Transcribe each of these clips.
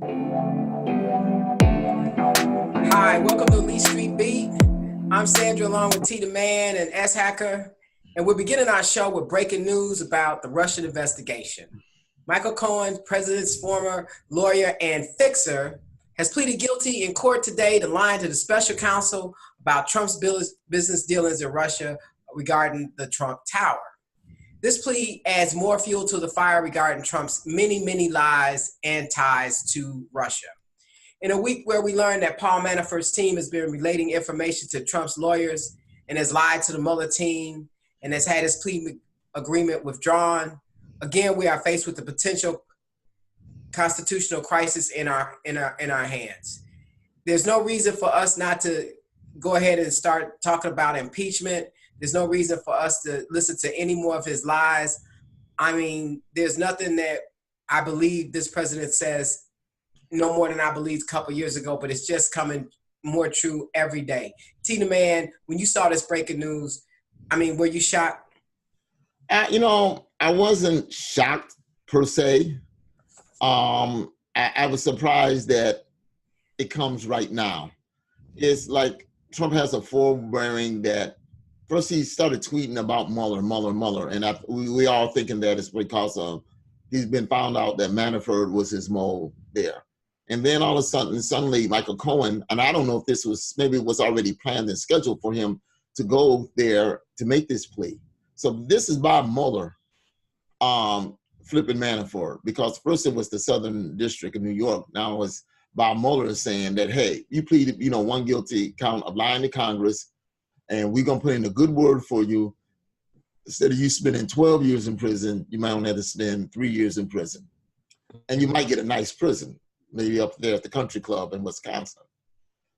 Hi, welcome to Lee Street Beat. I'm Sandra along with T the Man and S Hacker, and we're beginning our show with breaking news about the Russian investigation. Michael Cohen, president's former lawyer and fixer, has pleaded guilty in court today to lying to the special counsel about Trump's business dealings in Russia regarding the Trump Tower. This plea adds more fuel to the fire regarding Trump's many lies and ties to Russia. In a week where we learned that Paul Manafort's team has been relating information to Trump's lawyers and has lied to the Mueller team and has had his plea agreement withdrawn, again, we are faced with the potential constitutional crisis in our hands. There's no reason for us not to go ahead and start talking about impeachment. There's no reason for us to listen to any more of his lies. I mean, there's nothing that I believe this president says no more than I believed a couple years ago, but it's just coming more true every day. Tina Man, when you saw this breaking news, I mean, were you shocked? I wasn't shocked per se. I was surprised that it comes right now. It's like Trump has a forbearing that first he started tweeting about Mueller, and we all thinking that it's because of he's been found out that Manafort was his mole there. And then all of a sudden, suddenly Michael Cohen, and I don't know if this was, maybe it was already planned and scheduled for him to go there to make this plea. So this is Bob Mueller flipping Manafort, because first it was the Southern District of New York. Now it's Bob Mueller saying that, hey, you pleaded, one guilty count of lying to Congress, and we're going to put in a good word for you. Instead of you spending 12 years in prison, you might only have to spend 3 years in prison. And you might get a nice prison, maybe up there at the country club in Wisconsin.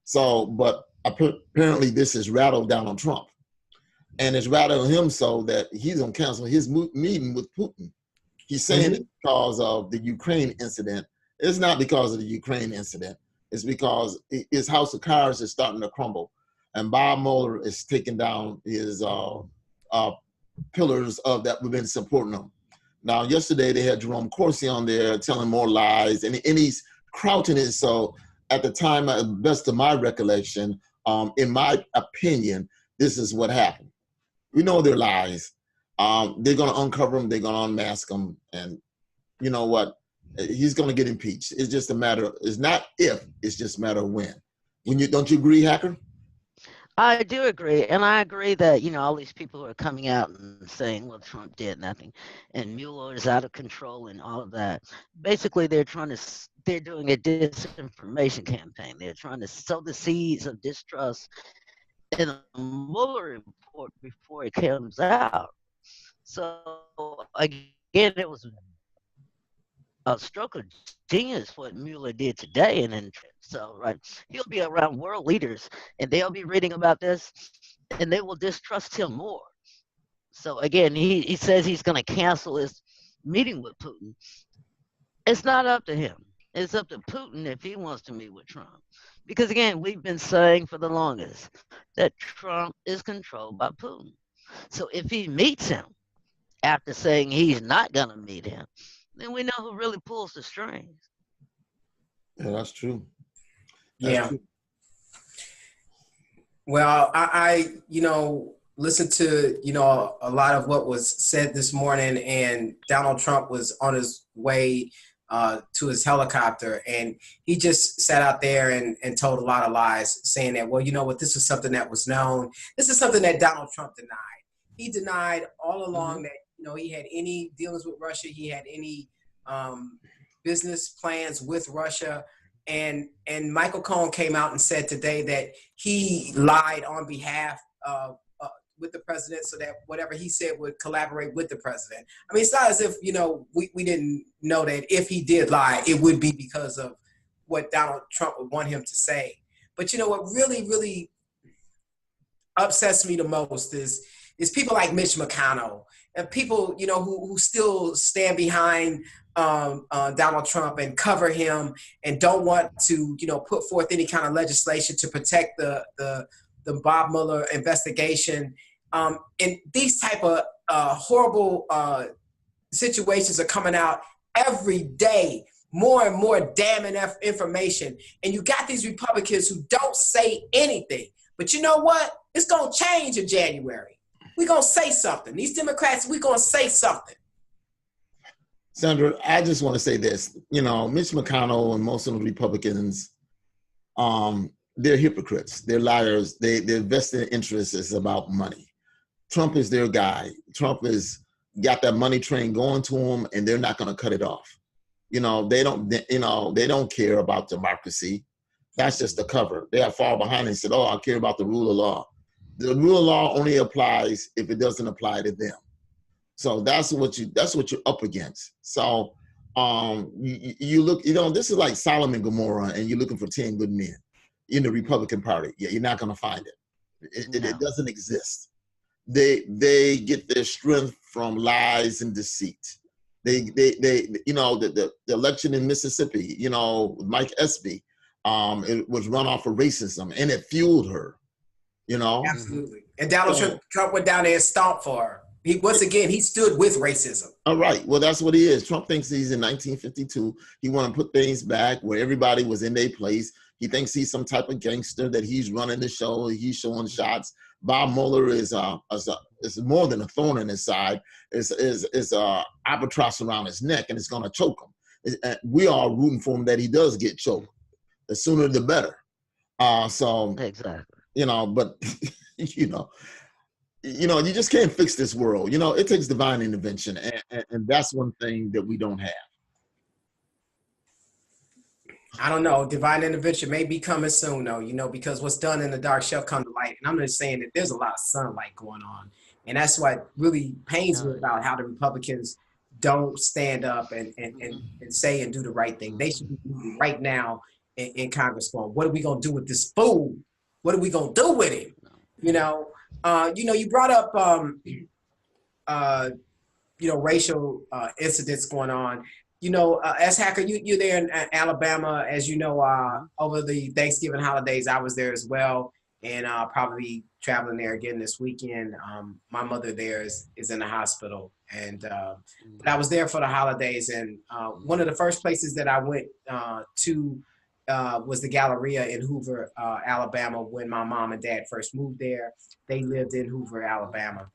So, but apparently this has rattled Donald Trump. And it's rattled him so that he's going to cancel his meeting with Putin. He's saying it's because of the Ukraine incident. It's not because of the Ukraine incident. It's because his house of cards is starting to crumble. And Bob Mueller is taking down his pillars of that we've been supporting him. Now, yesterday they had Jerome Corsi on there telling more lies, and he's crouching it. So at the time, best of my recollection, in my opinion, this is what happened. We know they're lies. They're going to uncover them. They're going to unmask them. And you know what? He's going to get impeached. It's just a matter of, it's not if, it's just a matter of when. Don't you agree, Hacker? I do agree. And I agree that, all these people who are coming out and saying, well, Trump did nothing and Mueller is out of control and all of that. Basically, they're doing a disinformation campaign. They're trying to sow the seeds of distrust in the Mueller report before it comes out. So, again, it was a stroke of genius what Mueller did today. And then, so, right, he'll be around world leaders and they'll be reading about this and they will distrust him more. So, again, he says he's going to cancel his meeting with Putin. It's not up to him. It's up to Putin if he wants to meet with Trump. Because, again, we've been saying for the longest that Trump is controlled by Putin. So if he meets him after saying he's not going to meet him, then we know who really pulls the strings. Yeah, that's true. That's true. Well, I listened to, a lot of what was said this morning, and Donald Trump was on his way to his helicopter, and he just sat out there and told a lot of lies, saying that, well, you know what, this was something that was known. This is something that Donald Trump denied. He denied all along that, he had any dealings with Russia. He had any business plans with Russia. And Michael Cohen came out and said today that he lied on behalf of with the president so that whatever he said would collaborate with the president. I mean, it's not as if, we didn't know that if he did lie, it would be because of what Donald Trump would want him to say. But what really, really upsets me the most is people like Mitch McConnell and people, who still stand behind Donald Trump and cover him and don't want to, put forth any kind of legislation to protect the Bob Mueller investigation. And these type of horrible situations are coming out every day. more and more damning information. And you got these Republicans who don't say anything. But you know what? It's going to change in January. We're going to say something. These Democrats, we're going to say something. Sandra, I just want to say this. You know, Mitch McConnell and most of the Republicans, they're hypocrites. They're liars. Their vested interest is about money. Trump is their guy. Trump has got that money train going to him, and they're not going to cut it off. You know, they don't care about democracy. That's just the cover. They are far behind and said, "Oh, I care about the rule of law." The rule of law only applies if it doesn't apply to them. So that's what you're up against. So you look, this is like Solomon and Gomorrah, and you're looking for 10 good men in the Republican Party. Yeah, you're not going to find it. It doesn't exist. They get their strength from lies and deceit. The election in Mississippi, Mike Espy, it was run off of racism, and it fueled her. Absolutely. And Donald Trump went down there and stomped for her. He stood with racism. All right. Well, that's what he is. Trump thinks he's in 1952. He want to put things back where everybody was in their place. He thinks he's some type of gangster, that he's running the show. He's showing shots. Bob Mueller is more than a thorn in his side. Is albatross around his neck, and it's going to choke him. We are rooting for him that he does get choked. The sooner the better. Exactly. But you just can't fix this world. It takes divine intervention, and that's one thing that we don't have. I don't know. Divine intervention may be coming soon, though, because what's done in the dark shall come to light. And I'm just saying that there's a lot of sunlight going on. And that's what really pains me about how the Republicans don't stand up and say and do the right thing. They should be moving right now in Congress going, what are we going to do with this fool? What are we going to do with him? You brought up, racial incidents going on. As Hacker, you're there in Alabama, as you know, over the Thanksgiving holidays, I was there as well, and probably traveling there again this weekend. My mother there is in the hospital, and but I was there for the holidays, and one of the first places that I went to was the Galleria in Hoover, Alabama, when my mom and dad first moved there. They lived in Hoover, Alabama.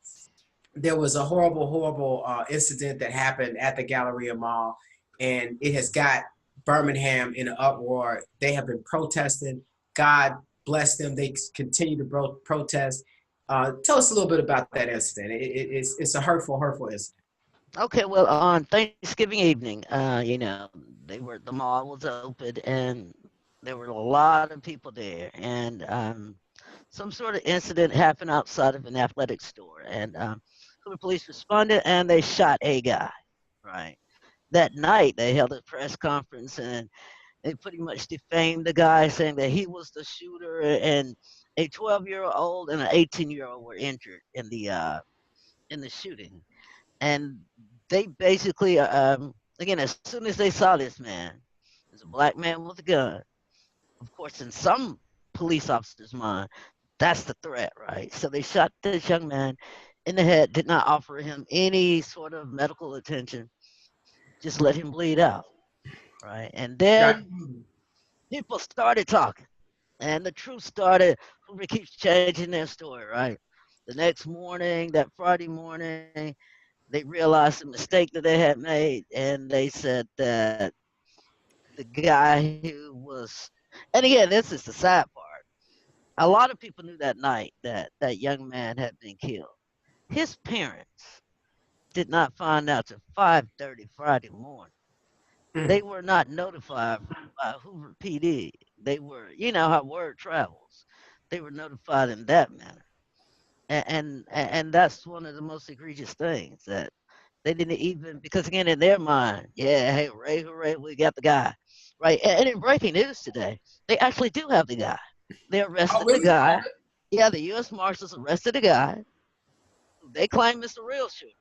There was a horrible incident that happened at the Galleria Mall, and it has got Birmingham in an uproar. They have been protesting. God bless them. They continue to protest. Tell us a little bit about that incident. It's a hurtful incident. Okay, well, on Thanksgiving evening, the mall was open, and there were a lot of people there, and some sort of incident happened outside of an athletic store, and the police responded, and they shot a guy. Right. That night, they held a press conference, and they pretty much defamed the guy, saying that he was the shooter, and a 12-year-old and an 18-year-old were injured in the shooting. And they basically, again, as soon as they saw this man, there's a black man with a gun. Of course, in some police officers' mind, that's the threat, right? So they shot this young man in the head, did not offer him any sort of medical attention, just let him bleed out, right? And then people started talking, and the truth started. Hoover keeps changing their story, right? The next morning, that Friday morning, they realized the mistake that they had made, and they said that the guy who was, and again, this is the sad part. A lot of people knew that night that that young man had been killed. His parents did not find out till 5:30 Friday morning. They were not notified by Hoover PD. They were, you know how word travels. They were notified in that manner, and that's one of the most egregious things that they didn't even, because again in their mind, yeah, hey, hooray, we got the guy, right? And in breaking news today, they actually do have the guy. They arrested the guy. Yeah, the U.S. Marshals arrested a guy who they claim is the real shooter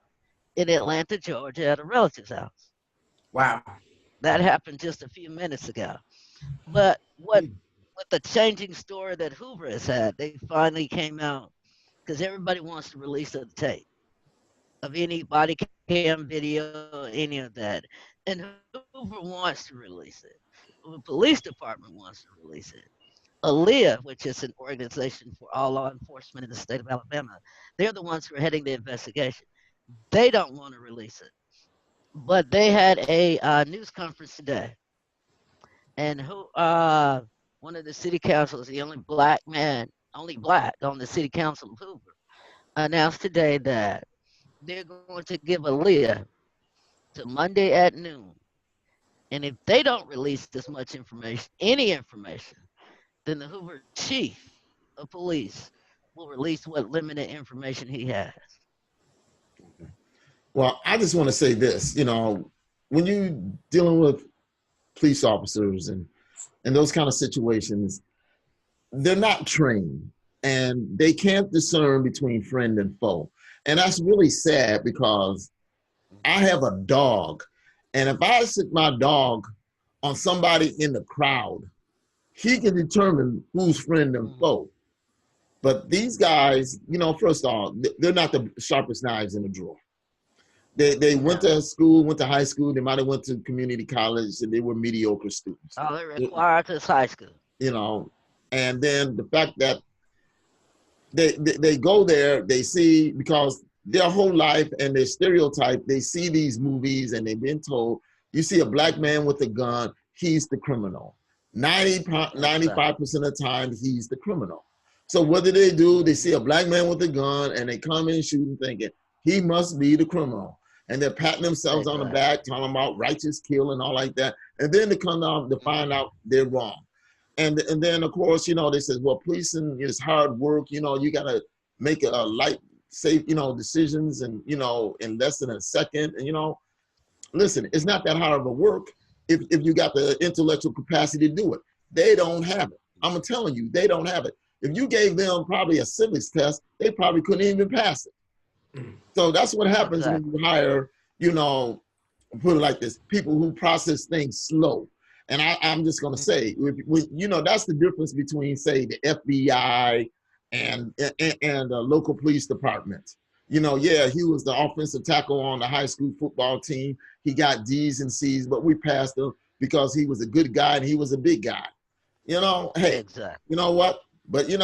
in Atlanta, Georgia, at a relative's house. Wow. That happened just a few minutes ago. But with the changing story that Hoover has had, they finally came out because everybody wants to release the tape of any body cam video, any of that. And Hoover Hoover wants to release it. The police department wants to release it. ALEA, which is an organization for all law enforcement in the state of Alabama, they're the ones who are heading the investigation. They don't want to release it. But they had a news conference today, and one of the city councilors, the only black on the city council of Hoover, announced today that they're going to give ALEA to Monday at noon. And if they don't release this much information, any information, then the Hoover chief of police will release what limited information he has. Well, I just want to say this, when you dealing with police officers and those kind of situations, they're not trained and they can't discern between friend and foe. And that's really sad because I have a dog, and if I sit my dog on somebody in the crowd, he can determine who's friend and foe. But these guys, first of all, they're not the sharpest knives in the drawer. They went to school, went to high school. They might have went to community college, and they were mediocre students. Oh, they're required to high school. And then the fact that they go there, they see, because their whole life and their stereotype, they see these movies and they've been told, you see a black man with a gun, he's the criminal. 95% of the time, he's the criminal. So what do? They see a black man with a gun and they come in shooting thinking, he must be the criminal. And they're patting themselves on the back, talking about righteous kill and all like that. And then they come out to find out they're wrong. And then, of course, they say, well, policing is hard work. You got to make a light, safe, decisions and, in less than a second. And, listen, it's not that hard of a work if you got the intellectual capacity to do it. They don't have it. I'm telling you, they don't have it. If you gave them probably a civics test, they probably couldn't even pass it. So that's what happens when you hire, put it like this, people who process things slow. And I'm just going to say, that's the difference between, say, the FBI and the local police department. He was the offensive tackle on the high school football team. He got D's and C's, but we passed him because he was a good guy and he was a big guy. Hey, exactly. You know what? But, in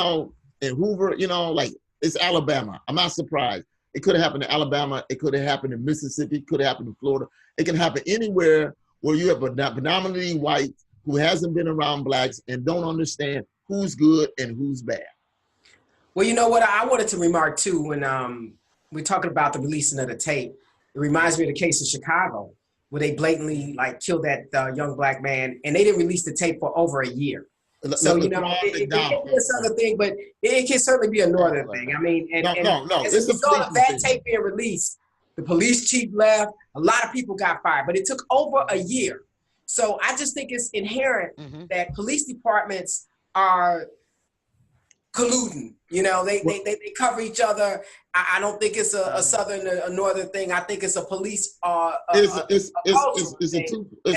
Hoover, it's Alabama. I'm not surprised. It could have happened in Alabama. It could have happened in Mississippi. It could have happened in Florida. It can happen anywhere where you have a predominantly white who hasn't been around blacks and don't understand who's good and who's bad. Well, you know what? I wanted to remark, too, when we're talking about the releasing of the tape. It reminds me of the case in Chicago where they blatantly, killed that young black man, and they didn't release the tape for over a year. So, it can be a southern thing, but it can certainly be a northern thing. I mean, no. As a result of that tape being released, the police chief left, a lot of people got fired, but it took over a year. So I just think it's inherent that police departments are colluding. They cover each other. I don't think it's a southern or a northern thing. I think it's a police it's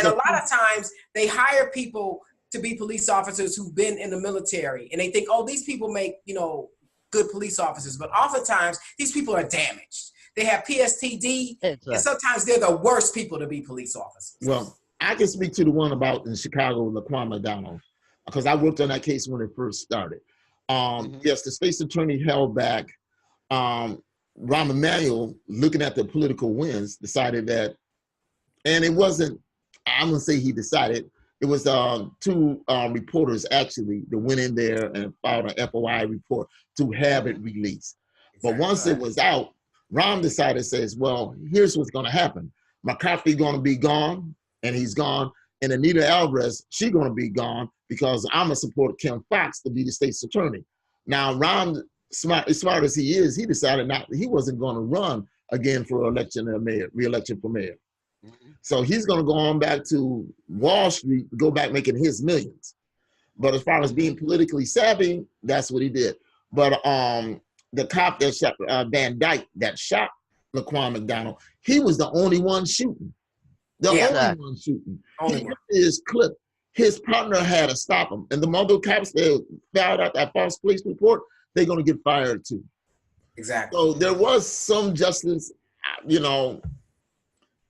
a lot of times they hire people to be police officers who've been in the military, and they think, oh, these people make good police officers, but oftentimes these people are damaged. They have PSTD, and sometimes they're the worst people to be police officers. Well, I can speak to the one about in Chicago, Laquan McDonald, because I worked on that case when it first started. Yes, the state's attorney held back. Rahm Emanuel, looking at the political winds, decided that, and it wasn't, I'm going to say he decided, it was two reporters actually that went in there and filed an FOI report to have it released. But once it was out, Rahm decided, says, well, here's what's going to happen. McCarthy's going to be gone, and he's gone. And Anita Alvarez, she's going to be gone because I'm going to support Kim Foxx to be the state's attorney. Now, Rahm, as smart as he is, he decided he wasn't going to run again for re-election for mayor. So he's going to go on back to Wall Street, go back making his millions. But as far as being politically savvy, that's what he did. But the cop that shot Van Dyke, that shot Laquan McDonald, he was the only one shooting. Only one shooting. His clip. His partner had to stop him. And the other cops that found out that false police report, they're going to get fired too. Exactly. So there was some justice,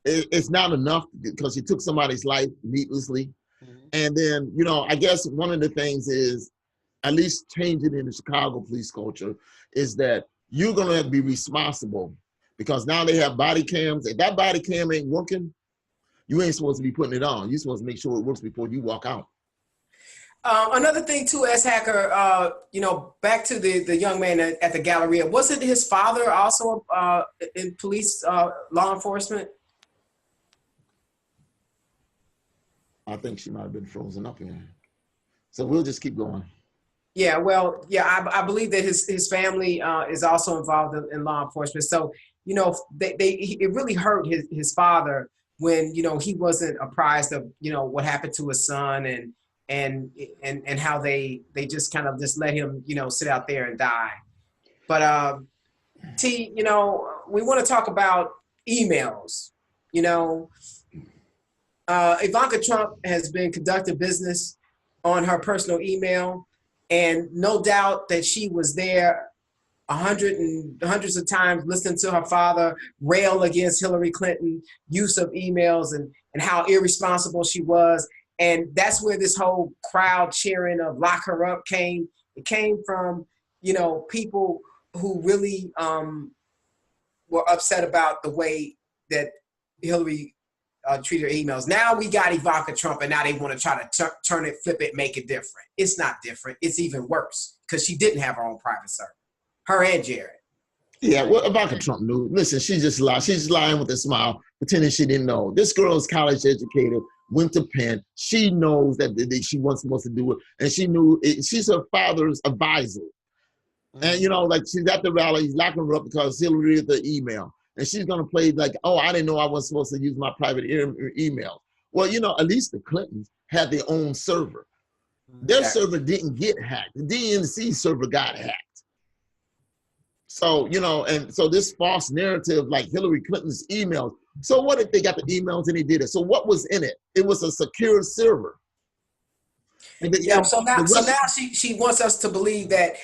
it's not enough because he took somebody's life needlessly. And then, you know, I guess one of the things is, at least changing in the Chicago police culture, is that you're going to be responsible because now they have body cams. If that body cam ain't working, you ain't supposed to be putting it on. You're supposed to make sure it works before you walk out. Another thing too, S. Hacker, you know, back to the young man at the Galleria, wasn't his father also in police law enforcement? I think she might have been frozen up here. So we'll just keep going. Yeah, well, yeah, I believe that his family is also involved in law enforcement. So, you know, it really hurt his father when, you know, he wasn't apprised of, you know, what happened to his son and how they just kind of just let him, you know, sit out there and die. But T, you know, we want to talk about emails. You know, Ivanka Trump has been conducting business on her personal email, and no doubt that she was there hundreds of times listening to her father rail against Hillary Clinton use of emails and how irresponsible she was. And that's where this whole crowd cheering of lock her up came. It came from, you know, people who really were upset about the way that Hillary treated her emails. Now we got Ivanka Trump, and now they want to try to turn it, flip it, make it different. It's not different. It's even worse because she didn't have her own private server. Her and Jared. Yeah, well, Ivanka Trump knew. Listen, she just lied. She's just lying with a smile, pretending she didn't know. This girl is college educated, went to Penn. She knows that she wasn't supposed to do it, and she knew she's her father's advisor. And, you know, like she's at the rally, he's locking her up because Hillary read the email. And she's going to play like, oh, I didn't know I wasn't supposed to use my private email. Well, you know, at least the Clintons had their own server. Their server didn't get hacked. The DNC server got hacked. So, you know, and so this false narrative like Hillary Clinton's emails. So what if they got the emails and they did it? So what was in it? It was a secure server. Yeah, so now she wants us to believe that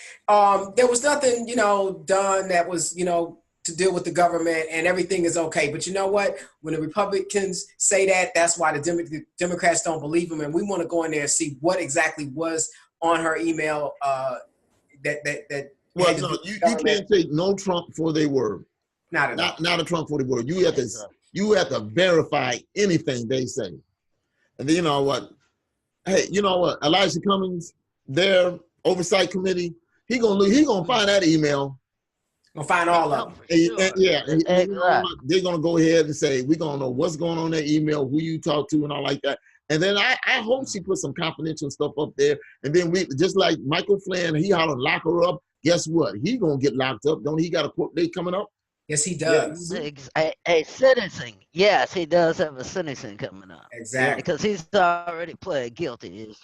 there was nothing, you know, done that was, you know, to deal with the government and everything is okay. But you know what? When the Republicans say that, that's why the Democrats don't believe them. And we want to go in there and see what exactly was on her email that well, no, you can't take no Trump for their word. Not a Trump for the word. You have to verify anything they say. And then you know what? Hey, you know what? Elijah Cummings, their oversight committee, he gonna find that email. Gonna find all of them. They're gonna go ahead and say we're gonna know what's going on in that email, who you talk to, and all like that. And then I hope she put some confidential stuff up there. And then we just like Michael Flynn, he hollered lock her up. Guess what? He gonna get locked up. Don't he got a court date coming up? Yes, he does. A sentencing. Yes, he does have a sentencing coming up. Exactly. Because he's already pled guilty.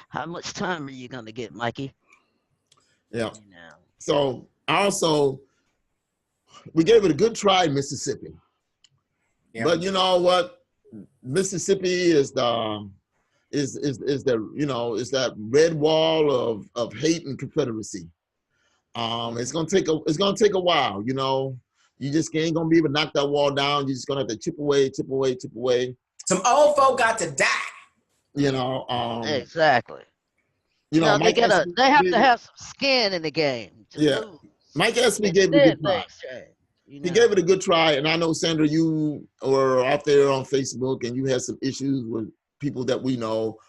How much time are you going to get, Mikey? Yeah. You know. So also, we gave it a good try in Mississippi. Yeah. But you know what? Mississippi is the you know, is that red wall of hate and Confederacy. It's gonna take a while, you know. You just ain't gonna be able to knock that wall down. You're just gonna have to chip away. Some old folk got to die. You know. Exactly. You know, they have to have some skin in the game. Lose. Mike Espy gave it a good try. You know? He gave it a good try, and I know Sandra, you were out there on Facebook, and you had some issues with people that we know,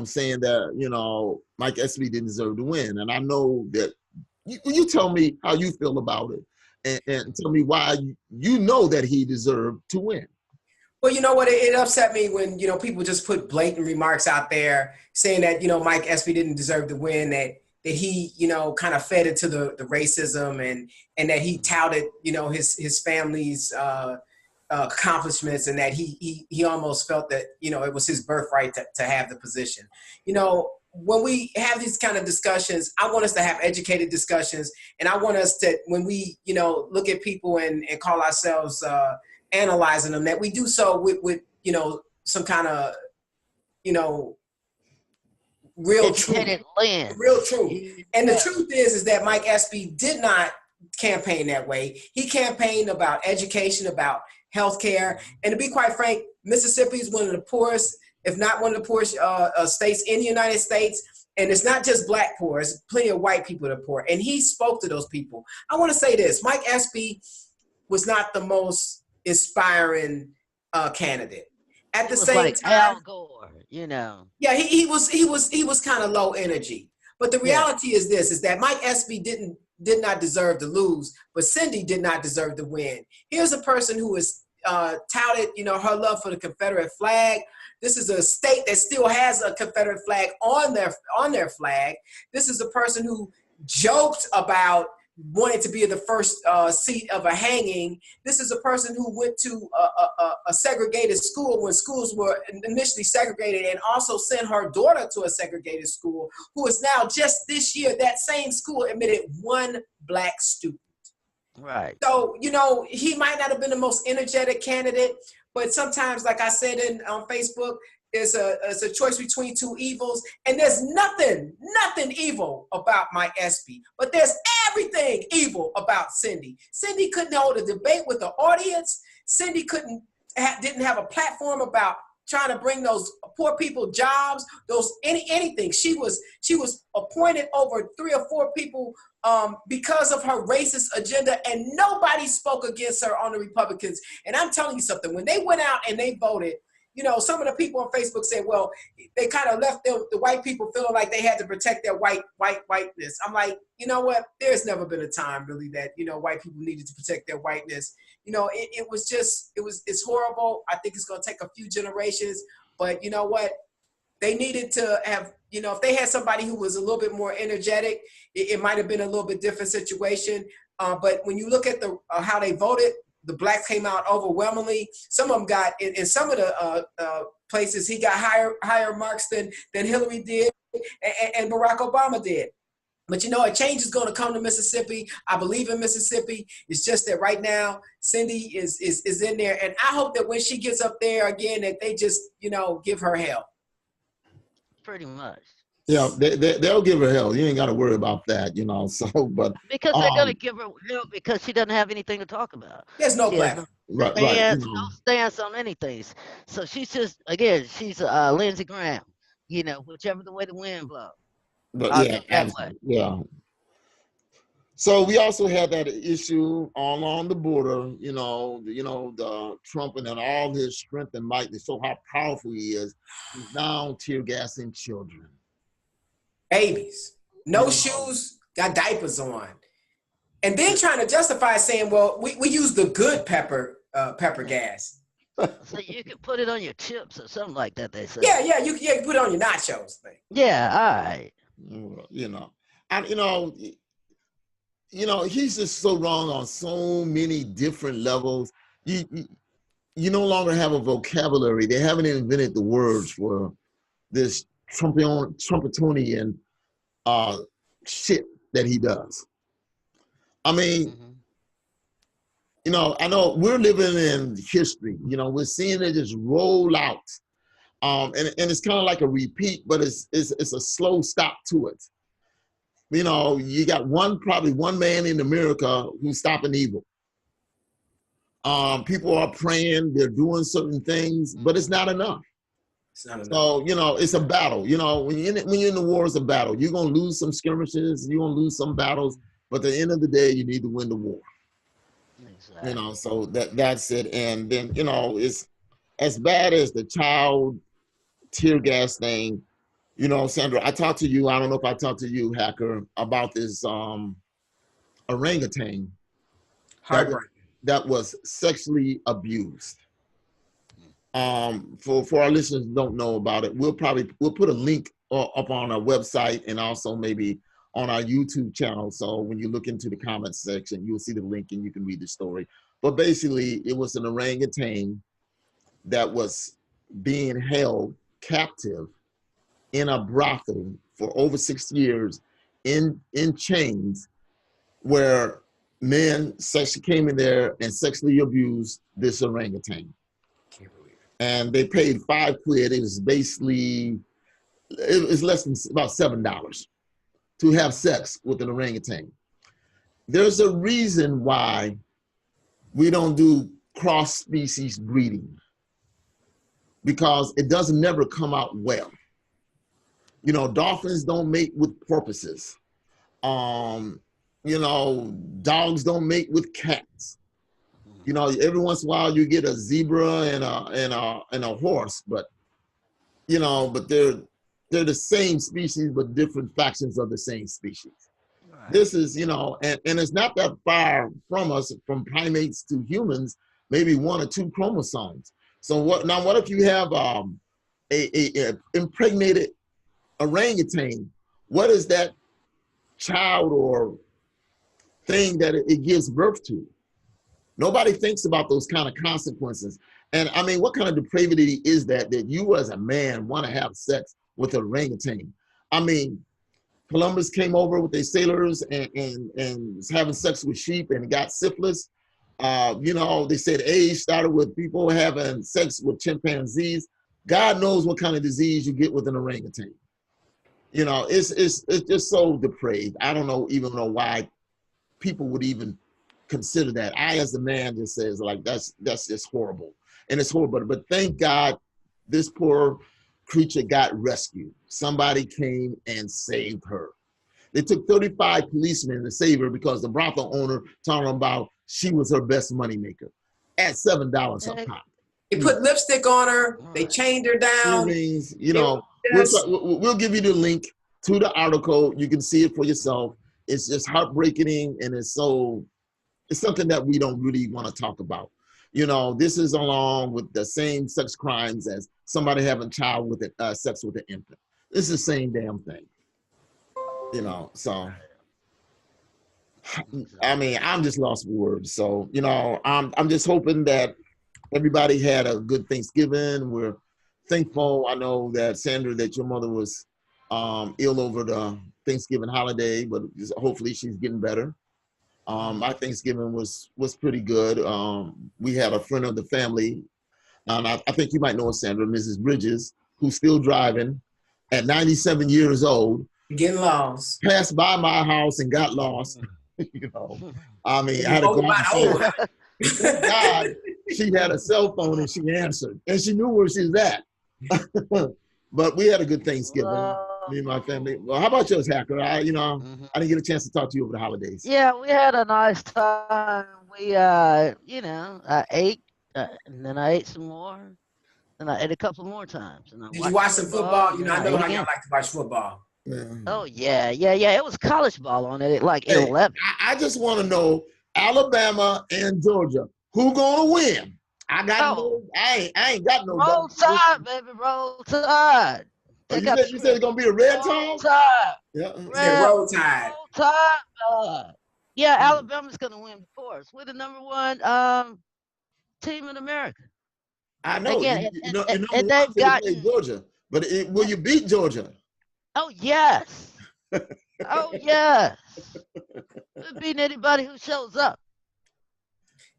saying that you know Mike Espy didn't deserve to win, and I know that. You tell me how you feel about it and tell me why you know that he deserved to win. Well, you know what? It upset me when, you know, people just put blatant remarks out there saying that, you know, Mike Espy didn't deserve to win, that he, you know, kind of fed into the racism and that he touted, you know, his family's accomplishments and that he almost felt that, you know, it was his birthright to have the position. You know, when we have these kind of discussions, I want us to have educated discussions. And I want us to, when we, you know, look at people and call ourselves analyzing them, that we do so with you know, some kind of, you know, real truth. Real truth. And the truth is that Mike Espy did not campaign that way. He campaigned about education, about healthcare. And to be quite frank, Mississippi is one of the poorest, if not one of the poorest states in the United States. And it's not just black poor, it's plenty of white people that are poor. And he spoke to those people. I want to say this, Mike Espy was not the most inspiring candidate. At the same time, Al Gore, you know. Yeah, he was kind of low energy. But the reality is this, is that Mike Espy did not deserve to lose, but Cindy did not deserve to win. Here's a person who is touted, her love for the Confederate flag. This is a state that still has a Confederate flag on their flag. This is a person who joked about wanted to be in the first seat of a hanging. This is a person who went to a segregated school when schools were initially segregated, and also sent her daughter to a segregated school, who is now just this year, that same school admitted one black student. Right. So, he might not have been the most energetic candidate, but sometimes, like I said on Facebook, it's a choice between two evils, and there's nothing evil about Mike Espy, but there's everything evil about Cindy. Cindy couldn't hold a debate with the audience. Cindy didn't have a platform about trying to bring those poor people jobs, anything. She was appointed over 3 or 4 people because of her racist agenda, and nobody spoke against her on the Republicans. And I'm telling you something, when they went out and they voted, some of the people on Facebook said, well, they kind of left the white people feeling like they had to protect their whiteness. I'm like, you know what? There's never been a time really that, white people needed to protect their whiteness. It's horrible. I think it's going to take a few generations, but you know what? They needed to have, if they had somebody who was a little bit more energetic, it might have been a little bit different situation. But when you look at how they voted, the blacks came out overwhelmingly. Some of them got, in some of the places, he got higher marks than Hillary did and Barack Obama did. But a change is going to come to Mississippi. I believe in Mississippi. It's just that right now, Cindy is in there. And I hope that when she gets up there again, that they just, give her hell. Pretty much. Yeah, they'll give her hell. You ain't got to worry about that, So, but because they're gonna give her hell because she doesn't have anything to talk about. There's no platform. No stance on anything. So she's just she's Lindsey Graham. Whichever the way the wind blows. But yeah. So we also had that issue along the border. The Trump and then all his strength and might. They show how powerful he is. He's now tear gassing children. Babies, no shoes, got diapers on, and then trying to justify saying, "Well, we use the good pepper gas." So you can put it on your chips or something like that. They say. Yeah, you can put it on your nachos thing. Yeah, all right. He's just so wrong on so many different levels. You no longer have a vocabulary. They haven't invented the words for this Trumpetonian shit that he does. I mean, I know we're living in history. We're seeing it just roll out, and it's kind of like a repeat, but it's a slow stop to it. You got probably one man in America who's stopping evil. People are praying, they're doing certain things, but it's not enough. So, it's a battle. When you're in the war, it's a battle. You're going to lose some skirmishes, you're going to lose some battles, but at the end of the day, you need to win the war. Exactly. So that's it. And then, it's as bad as the child tear gas thing. Sandra, I talked to you, I don't know if I talked to you, Hacker, about this orangutan that was sexually abused. For our listeners who don't know about it, we'll put a link up on our website and also maybe on our YouTube channel. So when you look into the comments section, you'll see the link and you can read the story. But basically, it was an orangutan that was being held captive in a brothel for over 6 years in chains, where men came in there and sexually abused this orangutan. And they paid $5. It was basically, it was less than about $7 to have sex with an orangutan. There's a reason why we don't do cross-species breeding because it doesn't never come out well. You know, dolphins don't mate with porpoises. You know, dogs don't mate with cats. You know, every once in a while you get a zebra and a horse, but you know, but they're the same species, but different factions of the same species. Right. This is, you know, and it's not that far from us, from primates to humans, maybe 1 or 2 chromosomes. So what if you have a impregnated orangutan? What is that child or thing that it gives birth to? Nobody thinks about those kind of consequences. And I mean, what kind of depravity is that you as a man want to have sex with an orangutan? I mean, Columbus came over with his sailors and was having sex with sheep and got syphilis. You know, they said AIDS started with people having sex with chimpanzees. God knows what kind of disease you get with an orangutan. You know, it's just so depraved. I don't even know why people would even consider that. I, as a man, just says like that's just horrible, and it's horrible. But thank God, this poor creature got rescued. Somebody came and saved her. They took 35 policemen to save her because the brothel owner told them about she was her best moneymaker at $7 a pop. They put lipstick on her. They chained her down. Earrings, you know, we'll give you the link to the article. You can see it for yourself. It's just heartbreaking, and it's something that we don't really want to talk about. You know, this is along with the same sex crimes as somebody having child with sex with an infant. It's the same damn thing. You know, so I mean, I'm just lost for words. So, you know, I'm just hoping that everybody had a good Thanksgiving. We're thankful. I know that Sandra, that your mother was ill over the Thanksgiving holiday, but hopefully she's getting better. My Thanksgiving was pretty good. We had a friend of the family, and I think you might know Sandra, Mrs. Bridges, who's still driving at 97 years old. Getting lost. Passed by my house and got lost. You know, I mean, I had to go out and say, thank God she had a cell phone and she answered, and she knew where she was at. But we had a good Thanksgiving, me and my family. Well, how about yours, Hacker? I didn't get a chance to talk to you over the holidays. Yeah, we had a nice time. We, I ate, and then I ate some more, and I ate a couple more times. And did you watch some football? You know, I know how y'all like to watch football. Yeah. Oh yeah. It was college ball on it, like 11. I just want to know, Alabama and Georgia, who gonna win? I ain't got no. Roll Tide, baby, roll Tide. Oh, you said it's gonna be a red Roll Tide. Yeah. Roll Tide. Roll Tide. Yeah, Alabama's gonna win, of course. We're the #1 team in America. I know. Again, and they've got Georgia, but will you beat Georgia? Oh yes. Oh yes. We're beating anybody who shows up.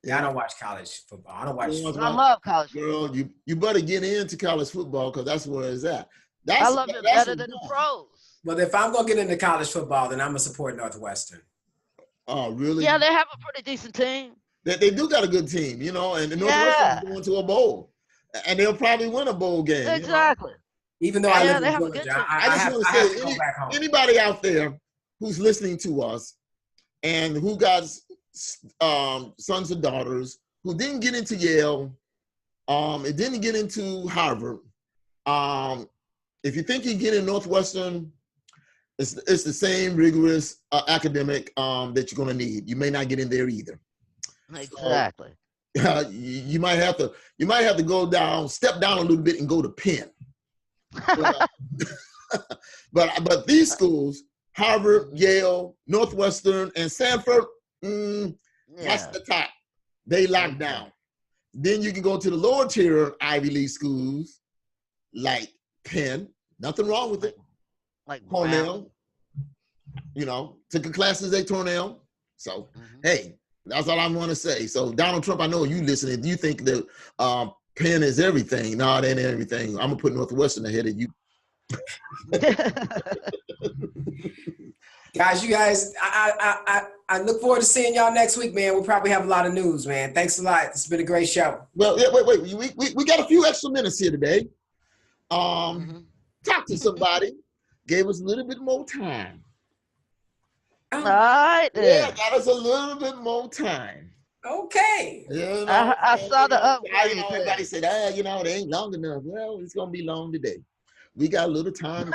Yeah, I don't watch college football. I don't watch. I love college football. Girl, you better get into college football because that's where it's at. I love it better than the pros. Well, if I'm gonna get into college football, then I'm gonna support Northwestern. Oh, really? Yeah, they have a pretty decent team. They do got a good team, you know, and Northwestern's going to a bowl, and they'll probably win a bowl game. Exactly. You know? Even though I live in Georgia, I just want to say, anybody out there who's listening to us and who got sons and daughters who didn't get into Yale, it didn't get into Harvard. If you think you get in Northwestern, it's the same rigorous academic that you're going to need. You may not get in there either. Exactly. So, you might have to go step down a little bit and go to Penn. But these schools, Harvard, Yale, Northwestern, and Stanford, that's the top. They lock down. Then you can go to the lower tier Ivy League schools like Penn. Nothing wrong with it. Like Cornell. You know, took a classes at Cornell. So, hey, that's all I want to say. So, Donald Trump, I know you listening. You think that Penn is everything. No, it ain't everything. I'm going to put Northwestern ahead of you. Guys, I look forward to seeing y'all next week, man. We'll probably have a lot of news, man. Thanks a lot. It's been a great show. Well, yeah, wait. We got a few extra minutes here today. Talk to somebody. Gave us a little bit more time. All right, yeah, got us a little bit more time. Okay. You know, I saw the upgrade. Everybody said, they ain't long enough. Well, it's gonna be long today. We got a little time.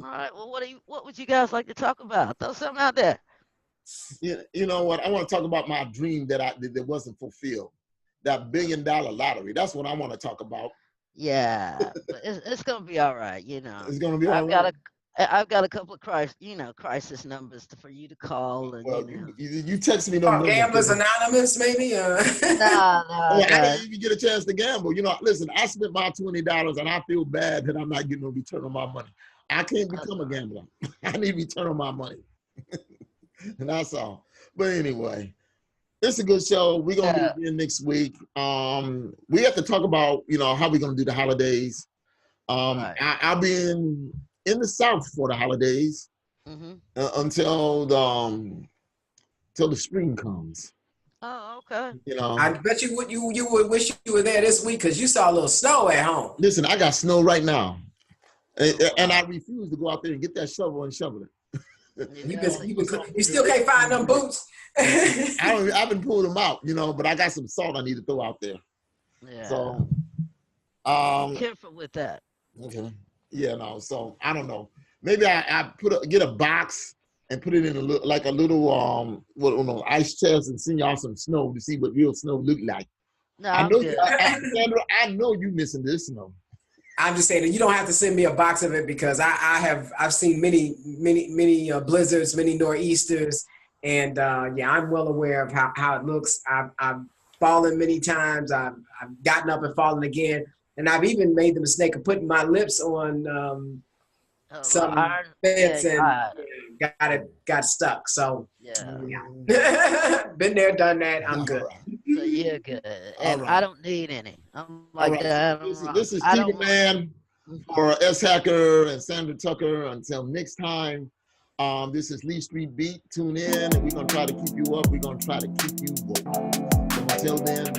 All right. Well, what would you guys like to talk about? Throw something out there. You know what? I want to talk about my dream that wasn't fulfilled. That $1 billion lottery. That's what I want to talk about. Yeah, but it's gonna be all right. You know, it's gonna be all right. I've got a couple of crisis numbers for you to call. And well, you text me them. Gamblers Anonymous, maybe. No. I didn't even get a chance to gamble. Listen, I spent my $20 and I feel bad that I'm not getting a return on my money. I can't become a gambler. I need a return on my money. And that's all. But anyway, it's a good show. We're gonna do it again next week. We have to talk about how we're gonna do the holidays. Right. I'll be in the South for the holidays until the spring comes. Oh, okay. I bet you would wish you were there this week because you saw a little snow at home. Listen, I got snow right now, and I refuse to go out there and get that shovel and shovel it. You still can't find them boots. I've been pulling them out, but I got some salt I need to throw out there. Yeah. So, be careful with that. Okay. Yeah, no. So I don't know. Maybe I get a box and put it in a little ice chest and send y'all some snow to see what real snow look like. No, Sandra, I know you missing this snow. I'm just saying that you don't have to send me a box of it because I've seen many blizzards, many nor'easters, and I'm well aware of how it looks. I've fallen many times. I've gotten up and fallen again. And I've even made the mistake of putting my lips on some fence and got stuck. So been there, done that. I'm good. So you're good, and I don't need any. I'm like that. This is Stephen Man for S. Hacker and Sandra Tucker. Until next time, this is Lee Street Beat. Tune in, and we're gonna try to keep you up. We're gonna try to keep you woke. So until then.